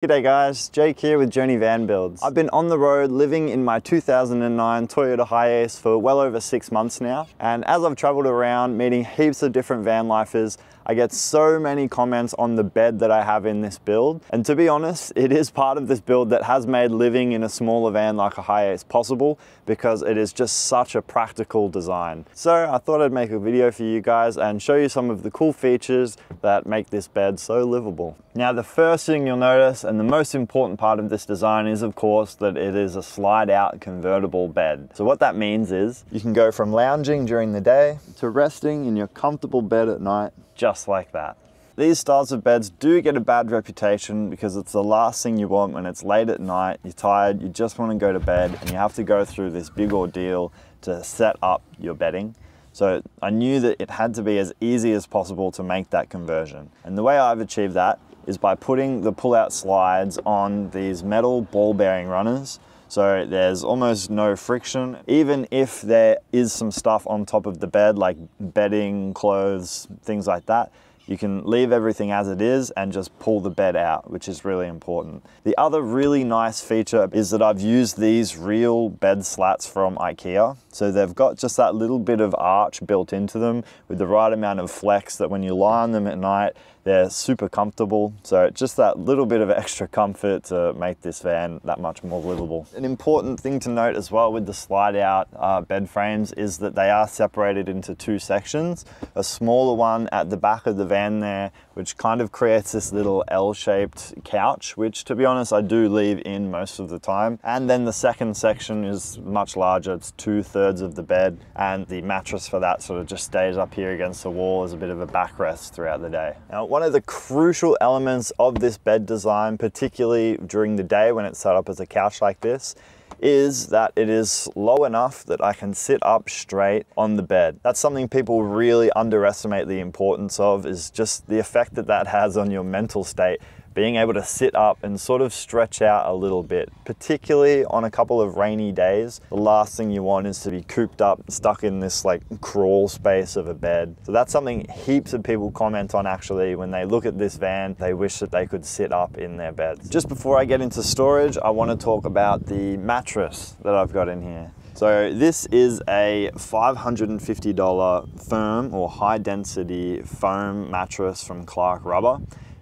G'day guys, Jake here with Journey Van Builds. I've been on the road living in my 2009 Toyota Hiace for well over 6 months now. And as I've traveled around meeting heaps of different van lifers, I get so many comments on the bed that I have in this build. And to be honest, it is part of this build that has made living in a smaller van like a Hiace possible because it is just such a practical design. So I thought I'd make a video for you guys and show you some of the cool features that make this bed so livable. Now, the first thing you'll notice and the most important part of this design is, of course, that it is a slide out convertible bed. So what that means is you can go from lounging during the day to resting in your comfortable bed at night, just like that. These styles of beds do get a bad reputation because it's the last thing you want when it's late at night, you're tired, you just want to go to bed, and you have to go through this big ordeal to set up your bedding. So I knew that it had to be as easy as possible to make that conversion. And the way I've achieved that is by putting the pull-out slides on these metal ball bearing runners. So there's almost no friction. Even if there is some stuff on top of the bed, like bedding, clothes, things like that, you can leave everything as it is and just pull the bed out, which is really important. The other really nice feature is that I've used these real bed slats from IKEA. So they've got just that little bit of arch built into them with the right amount of flex that when you lie on them at night, they're super comfortable. So just that little bit of extra comfort to make this van that much more livable. An important thing to note as well with the slide out bed frames is that they are separated into two sections. A smaller one at the back of the van there, which kind of creates this little L-shaped couch, which to be honest, I do leave in most of the time. And then the second section is much larger. It's 2/3 of the bed, and the mattress for that sort of just stays up here against the wall as a bit of a backrest throughout the day. Now, one of the crucial elements of this bed design, particularly during the day when it's set up as a couch like this, is that it is low enough that I can sit up straight on the bed. That's something people really underestimate the importance of, is just the effect that that has on your mental state. Being able to sit up and sort of stretch out a little bit, particularly on a couple of rainy days. The last thing you want is to be cooped up, stuck in this like crawl space of a bed. So that's something heaps of people comment on actually. When they look at this van, they wish that they could sit up in their beds. Just before I get into storage, I want to talk about the mattress that I've got in here. So this is a $550 firm or high density foam mattress from Clarke Rubber.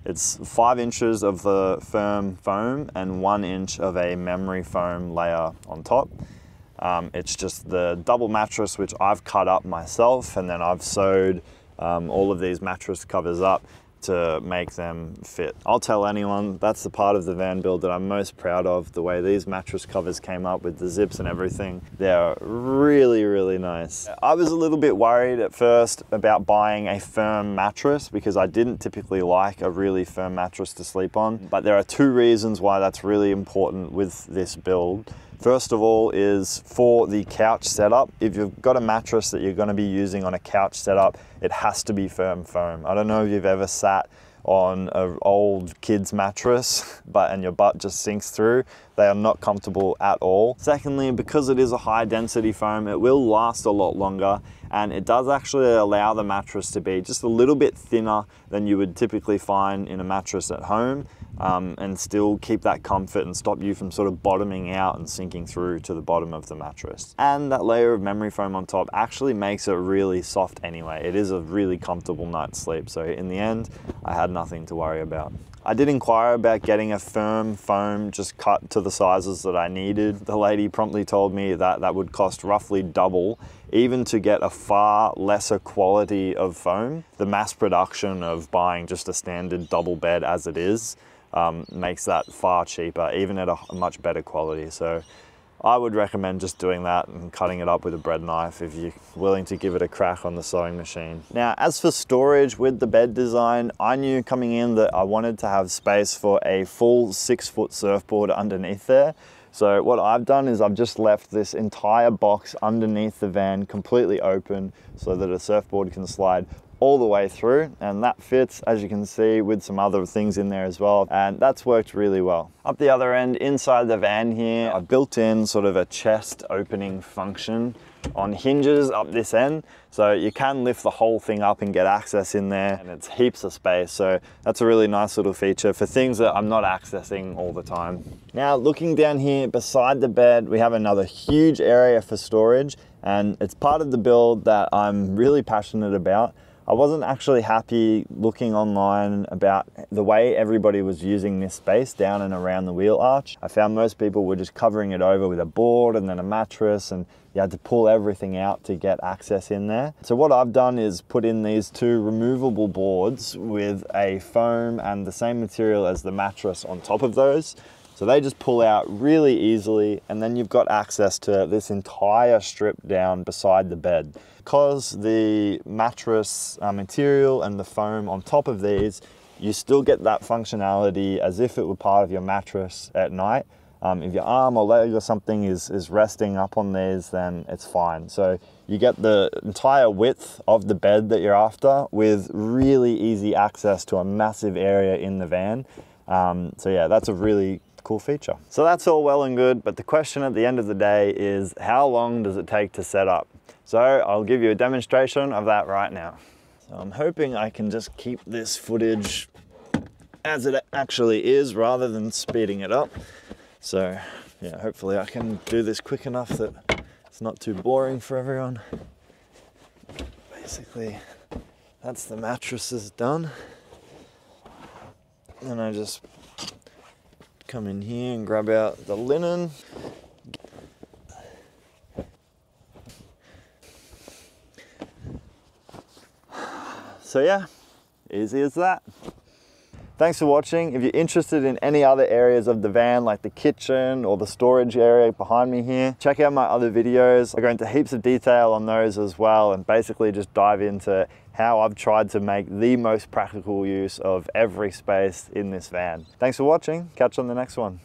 It's 5 inches of the firm foam and 1 inch of a memory foam layer on top. It's just the double mattress, which I've cut up myself, and then I've sewed all of these mattress covers up to make them fit. I'll tell anyone that's the part of the van build that I'm most proud of, the way these mattress covers came up with the zips and everything. They're really, really nice. I was a little bit worried at first about buying a firm mattress because I didn't typically like a really firm mattress to sleep on, but there are 2 reasons why that's really important with this build. First of all is for the couch setup. If you've got a mattress that you're going to be using on a couch setup, it has to be firm foam. I don't know if you've ever sat on an old kid's mattress and your butt just sinks through. They are not comfortable at all. Secondly, because it is a high density foam, it will last a lot longer, and it does actually allow the mattress to be just a little bit thinner than you would typically find in a mattress at home, and still keep that comfort and stop you from sort of bottoming out and sinking through to the bottom of the mattress. And that layer of memory foam on top actually makes it really soft anyway. It is a really comfortable night's sleep. So in the end, I had nothing to worry about. I did inquire about getting a firm foam just cut to the sizes that I needed. The lady promptly told me that that would cost roughly double, even to get a far lesser quality of foam. The mass production of buying just a standard double bed as it is makes that far cheaper, even at a much better quality. So I would recommend just doing that and cutting it up with a bread knife if you're willing to give it a crack on the sewing machine. Now, as for storage with the bed design, I knew coming in that I wanted to have space for a full 6-foot surfboard underneath there. So what I've done is I've just left this entire box underneath the van completely open so that a surfboard can slide all the way through, and that fits, as you can see, with some other things in there as well, and that's worked really well. Up the other end, inside the van here, I've built in sort of a chest opening function on hinges up this end, so you can lift the whole thing up and get access in there, and it's heaps of space. So that's a really nice little feature for things that I'm not accessing all the time. Now looking down here beside the bed, we have another huge area for storage, and it's part of the build that I'm really passionate about. I wasn't actually happy looking online about the way everybody was using this space down and around the wheel arch. I found most people were just covering it over with a board and then a mattress, and you had to pull everything out to get access in there. So what I've done is put in these two removable boards with a foam and the same material as the mattress on top of those. So they just pull out really easily, and then you've got access to this entire strip down beside the bed. Because the mattress material and the foam on top of these, you still get that functionality as if it were part of your mattress at night. If your arm or leg or something is resting up on these, then it's fine. So you get the entire width of the bed that you're after with really easy access to a massive area in the van. So yeah, that's a really cool feature. So that's all well and good, but the question at the end of the day is, how long does it take to set up? So I'll give you a demonstration of that right now. So I'm hoping I can just keep this footage as it actually is rather than speeding it up. So yeah, hopefully I can do this quick enough that it's not too boring for everyone. Basically, that's the mattresses done. And I just come in here and grab out the linen. So yeah, easy as that. Thanks for watching. If you're interested in any other areas of the van, like the kitchen or the storage area behind me here, check out my other videos. I go into heaps of detail on those as well, and basically just dive into how I've tried to make the most practical use of every space in this van. Thanks for watching. Catch you on the next one.